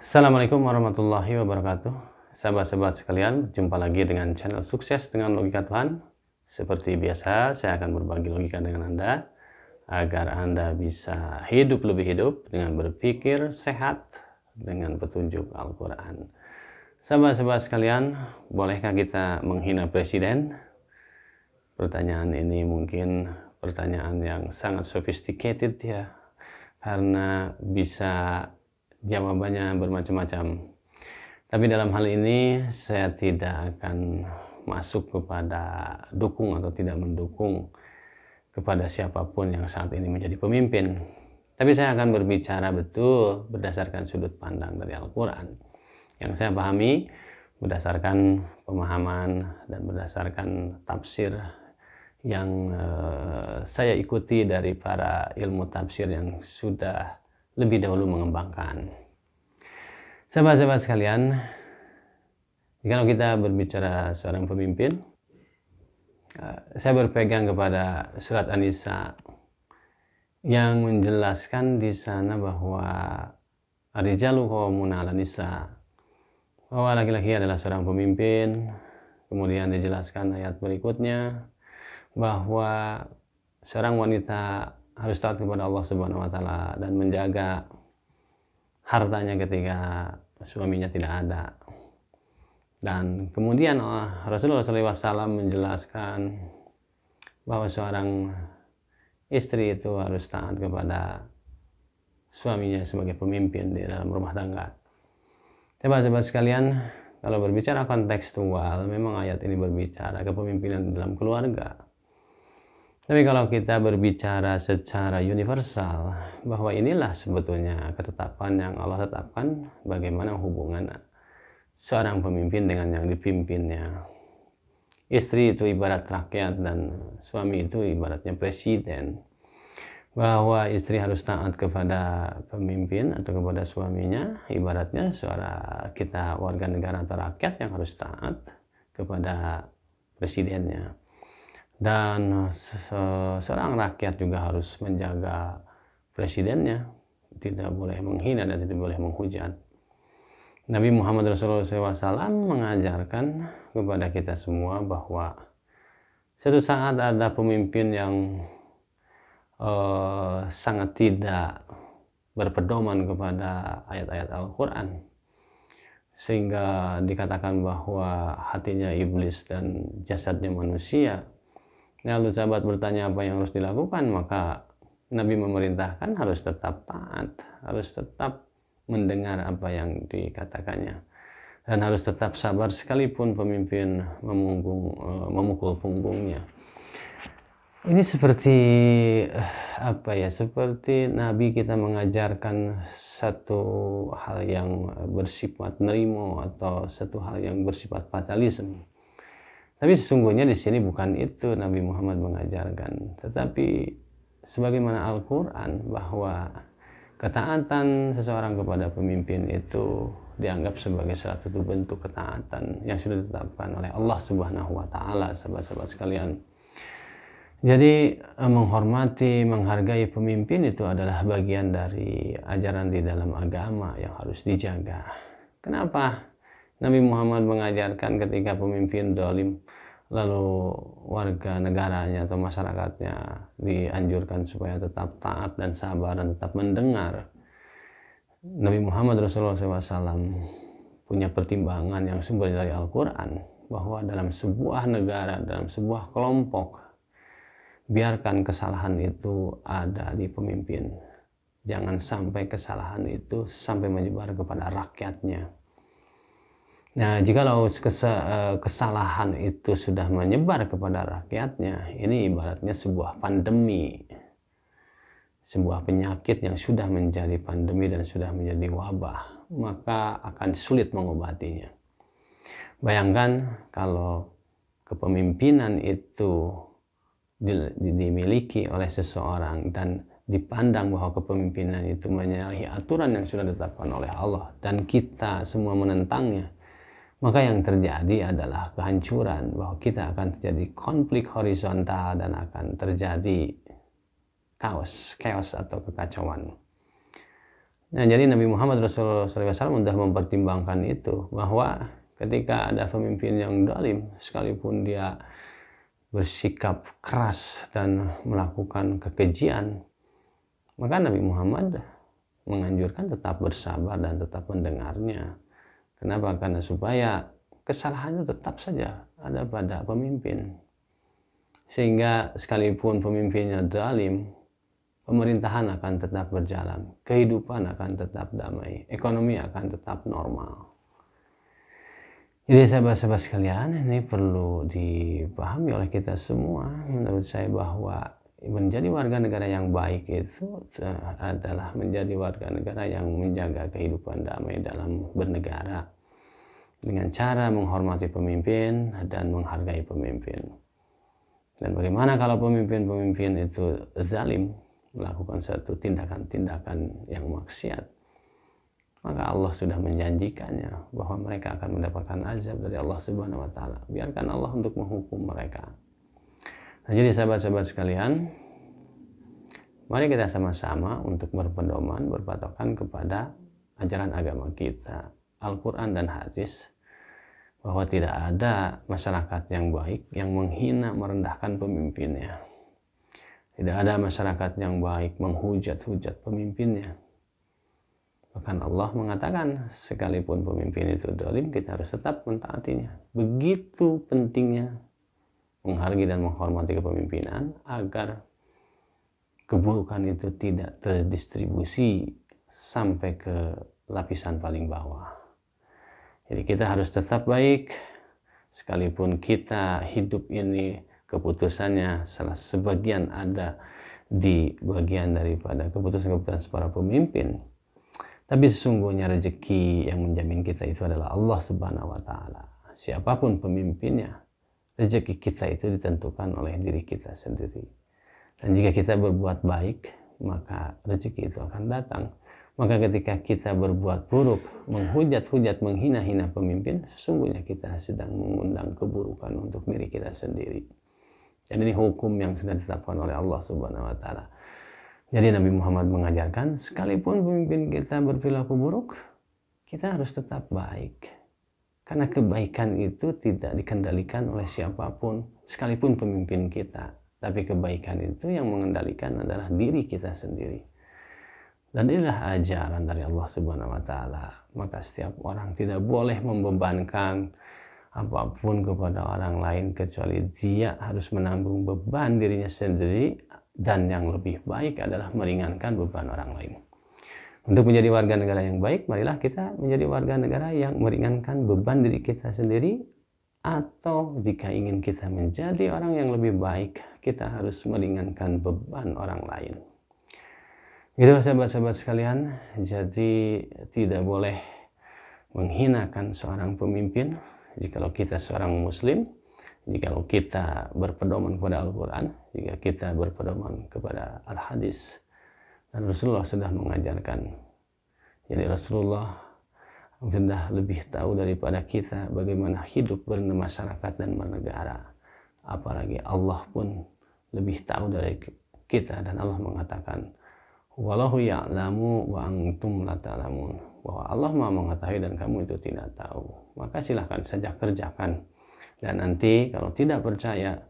Assalamualaikum warahmatullahi wabarakatuh. Sahabat-sahabat sekalian, jumpa lagi dengan channel Sukses dengan Logika Tuhan. Seperti biasa, saya akan berbagi logika dengan Anda agar Anda bisa hidup lebih hidup dengan berpikir sehat dengan petunjuk Al-Quran. Sahabat-sahabat sekalian, bolehkah kita menghina presiden? Pertanyaan ini mungkin pertanyaan yang sangat sophisticated ya, karena bisa jawabannya bermacam-macam. Tapi dalam hal ini saya tidak akan masuk kepada dukung atau tidak mendukung kepada siapapun yang saat ini menjadi pemimpin. Tapi saya akan berbicara betul berdasarkan sudut pandang dari Al-Quran yang saya pahami berdasarkan pemahaman dan berdasarkan tafsir yang saya ikuti dari para ilmu tafsir yang sudah lebih dahulu mengembangkan. Sahabat-sahabat sekalian, jika kita berbicara seorang pemimpin, saya berpegang kepada surat An-Nisa yang menjelaskan di sana bahwa ar-rijalu qawwamuna 'alan nisa, bahwa laki-laki adalah seorang pemimpin. Kemudian dijelaskan ayat berikutnya bahwa seorang wanita harus taat kepada Allah Subhanahu wa taala dan menjaga hartanya ketika suaminya tidak ada. Dan kemudian Rasulullah SAW menjelaskan bahwa seorang istri itu harus taat kepada suaminya sebagai pemimpin di dalam rumah tangga. Sahabat-sahabat sekalian, kalau berbicara kontekstual, memang ayat ini berbicara kepemimpinan dalam keluarga. Tapi kalau kita berbicara secara universal, bahwa inilah sebetulnya ketetapan yang Allah tetapkan bagaimana hubungan seorang pemimpin dengan yang dipimpinnya. Istri itu ibarat rakyat dan suami itu ibaratnya presiden. Bahwa istri harus taat kepada pemimpin atau kepada suaminya, ibaratnya kita warga negara atau rakyat yang harus taat kepada presidennya. Dan seorang rakyat juga harus menjaga presidennya, tidak boleh menghina dan tidak boleh menghujat. Nabi Muhammad Rasulullah SAW mengajarkan kepada kita semua bahwa suatu saat ada pemimpin yang sangat tidak berpedoman kepada ayat-ayat Al-Quran, sehingga dikatakan bahwa hatinya iblis dan jasadnya manusia. Lalu sahabat bertanya apa yang harus dilakukan, maka Nabi memerintahkan harus tetap taat, harus tetap mendengar apa yang dikatakannya, dan harus tetap sabar sekalipun pemimpin memukul punggungnya. Ini seperti seperti Nabi kita mengajarkan satu hal yang bersifat nerimo atau satu hal yang bersifat fatalisme. Tapi sesungguhnya di sini bukan itu Nabi Muhammad mengajarkan, tetapi sebagaimana Al-Quran bahwa ketaatan seseorang kepada pemimpin itu dianggap sebagai suatu bentuk ketaatan yang sudah ditetapkan oleh Allah Subhanahu wa taala, sahabat-sahabat sekalian. Jadi menghormati, menghargai pemimpin itu adalah bagian dari ajaran di dalam agama yang harus dijaga. Kenapa Nabi Muhammad mengajarkan ketika pemimpin zalim, lalu warga negaranya atau masyarakatnya dianjurkan supaya tetap taat dan sabar dan tetap mendengar? Nabi Muhammad Rasulullah SAW punya pertimbangan yang sumber dari Al-Quran, bahwa dalam sebuah negara, dalam sebuah kelompok, biarkan kesalahan itu ada di pemimpin. Jangan sampai kesalahan itu sampai menyebar kepada rakyatnya. Nah, jikalau kesalahan itu sudah menyebar kepada rakyatnya, ini ibaratnya sebuah pandemi, sebuah penyakit yang sudah menjadi pandemi dan sudah menjadi wabah, maka akan sulit mengobatinya. Bayangkan kalau kepemimpinan itu dimiliki oleh seseorang dan dipandang bahwa kepemimpinan itu menyalahi aturan yang sudah ditetapkan oleh Allah dan kita semua menentangnya, maka yang terjadi adalah kehancuran, bahwa kita akan terjadi konflik horizontal dan akan terjadi chaos atau kekacauan. Nah, jadi Nabi Muhammad Rasulullah SAW sudah mempertimbangkan itu, bahwa ketika ada pemimpin yang zalim, sekalipun dia bersikap keras dan melakukan kekejian, maka Nabi Muhammad menganjurkan tetap bersabar dan tetap mendengarnya. Kenapa? Karena supaya kesalahannya tetap saja ada pada pemimpin. Sehingga sekalipun pemimpinnya zalim, pemerintahan akan tetap berjalan, kehidupan akan tetap damai, ekonomi akan tetap normal. Jadi sahabat-sahabat sekalian, ini perlu dipahami oleh kita semua. Menurut saya bahwa menjadi warga negara yang baik itu adalah menjadi warga negara yang menjaga kehidupan damai dalam bernegara dengan cara menghormati pemimpin dan menghargai pemimpin. Dan bagaimana kalau pemimpin-pemimpin itu zalim, melakukan satu tindakan-tindakan yang maksiat, maka Allah sudah menjanjikannya bahwa mereka akan mendapatkan azab dari Allah Subhanahu wa taala. Biarkan Allah untuk menghukum mereka. Nah, jadi sahabat-sahabat sekalian, mari kita sama-sama untuk berpedoman, berpatokan kepada ajaran agama kita, Al-Quran dan hadis, bahwa tidak ada masyarakat yang baik yang menghina, merendahkan pemimpinnya. Tidak ada masyarakat yang baik menghujat-hujat pemimpinnya. Bahkan Allah mengatakan, sekalipun pemimpin itu zalim, kita harus tetap mentaatinya. Begitu pentingnya menghargai dan menghormati kepemimpinan agar keburukan itu tidak terdistribusi sampai ke lapisan paling bawah. Jadi kita harus tetap baik, sekalipun kita hidup ini keputusannya salah sebagian ada di bagian daripada keputusan-keputusan para pemimpin. Tapi sesungguhnya rezeki yang menjamin kita itu adalah Allah Subhanahu wa taala. Siapapun pemimpinnya, rezeki kita itu ditentukan oleh diri kita sendiri. Dan jika kita berbuat baik, maka rezeki itu akan datang. Maka ketika kita berbuat buruk, menghujat-hujat, menghina-hina pemimpin, sesungguhnya kita sedang mengundang keburukan untuk diri kita sendiri. Dan ini hukum yang sudah ditetapkan oleh Allah Subhanahu wa taala. Jadi Nabi Muhammad mengajarkan, sekalipun pemimpin kita berperilaku buruk, kita harus tetap baik. Karena kebaikan itu tidak dikendalikan oleh siapapun, sekalipun pemimpin kita. Tapi kebaikan itu yang mengendalikan adalah diri kita sendiri. Dan inilah ajaran dari Allah Subhanahu wa taala. Maka setiap orang tidak boleh membebankan apapun kepada orang lain kecuali dia harus menanggung beban dirinya sendiri, dan yang lebih baik adalah meringankan beban orang lain. Untuk menjadi warga negara yang baik, marilah kita menjadi warga negara yang meringankan beban diri kita sendiri, atau jika ingin kita menjadi orang yang lebih baik, kita harus meringankan beban orang lain. Gitu sahabat-sahabat sekalian, jadi tidak boleh menghinakan seorang pemimpin. Jikalau kita seorang muslim, jikalau kita berpedoman kepada Al-Quran, jika kita berpedoman kepada Al-Hadis, dan Rasulullah sudah mengajarkan. Jadi Rasulullah sudah lebih tahu daripada kita bagaimana hidup bermasyarakat dan bernegara. Apalagi Allah pun lebih tahu dari kita, dan Allah mengatakan, wallahu ya'lamu wa antum la ta'lamun, bahwa Allah Maha mengetahui dan kamu itu tidak tahu. Maka silahkan saja kerjakan, dan nanti kalau tidak percaya,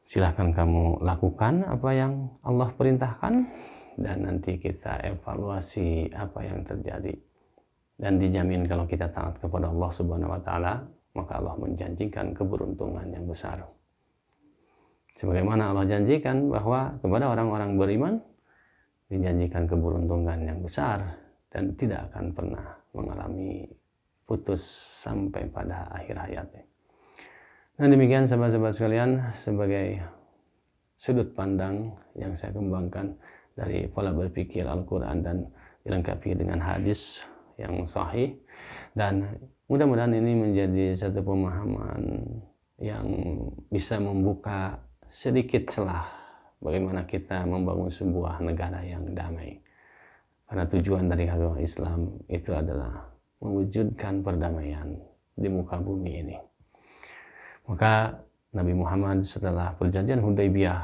silahkan kamu lakukan apa yang Allah perintahkan, dan nanti kita evaluasi apa yang terjadi. Dan dijamin kalau kita taat kepada Allah Subhanahu wa taala, maka Allah menjanjikan keberuntungan yang besar. Sebagaimana Allah janjikan bahwa kepada orang-orang beriman dijanjikan keberuntungan yang besar dan tidak akan pernah mengalami putus sampai pada akhir hayatnya. Nah, demikian sahabat-sahabat sekalian, sebagai sudut pandang yang saya kembangkan dari pola berpikir Al-Quran dan dilengkapi dengan hadis yang sahih, dan mudah-mudahan ini menjadi satu pemahaman yang bisa membuka sedikit celah bagaimana kita membangun sebuah negara yang damai. Karena tujuan dari agama Islam itu adalah mewujudkan perdamaian di muka bumi ini. Maka Nabi Muhammad setelah perjanjian Hudaybiyah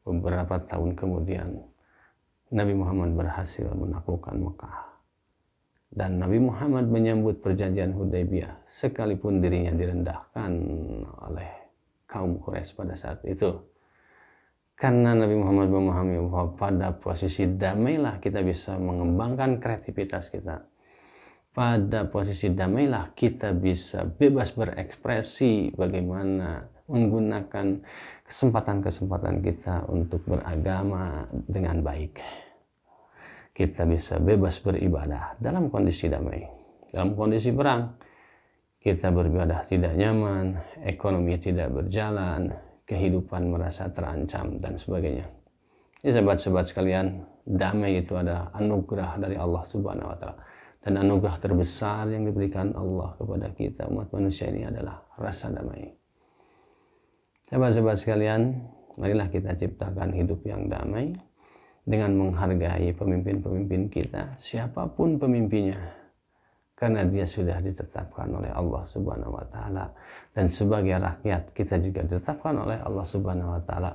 beberapa tahun kemudian, Nabi Muhammad berhasil menaklukkan Mekah. Dan Nabi Muhammad menyambut perjanjian Hudaybiyah sekalipun dirinya direndahkan oleh kaum Quraisy pada saat itu. Karena Nabi Muhammad memahami bahwa pada posisi damailah kita bisa mengembangkan kreativitas kita. Pada posisi damailah kita bisa bebas berekspresi bagaimana menggunakan kesempatan-kesempatan kita untuk beragama dengan baik. Kita bisa bebas beribadah dalam kondisi damai. Dalam kondisi perang, kita beribadah tidak nyaman, ekonomi tidak berjalan, kehidupan merasa terancam, dan sebagainya. Jadi sahabat-sahabat sekalian, damai itu adalah anugerah dari Allah Subhanahu wa Ta'ala. Dan anugerah terbesar yang diberikan Allah kepada kita, umat manusia ini, adalah rasa damai. Sahabat-sahabat sekalian, marilah kita ciptakan hidup yang damai dengan menghargai pemimpin-pemimpin kita, siapapun pemimpinnya, karena dia sudah ditetapkan oleh Allah Subhanahu wa Ta'ala, dan sebagai rakyat kita juga ditetapkan oleh Allah Subhanahu wa Ta'ala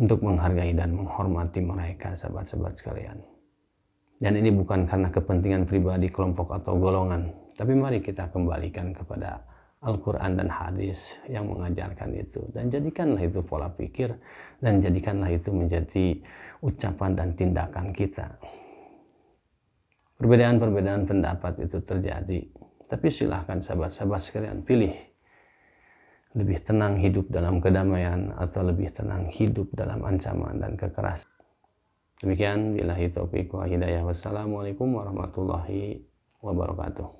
untuk menghargai dan menghormati mereka, sahabat-sahabat sekalian. Dan ini bukan karena kepentingan pribadi, kelompok atau golongan, tapi mari kita kembalikan kepada Al-Quran dan hadis yang mengajarkan itu, dan jadikanlah itu pola pikir, dan jadikanlah itu menjadi ucapan dan tindakan kita. Perbedaan-perbedaan pendapat itu terjadi, tapi silahkan sahabat-sahabat sekalian pilih lebih tenang hidup dalam kedamaian atau lebih tenang hidup dalam ancaman dan kekerasan. Demikian, billahi taufiq wa hidayah. Wassalamualaikum warahmatullahi wabarakatuh.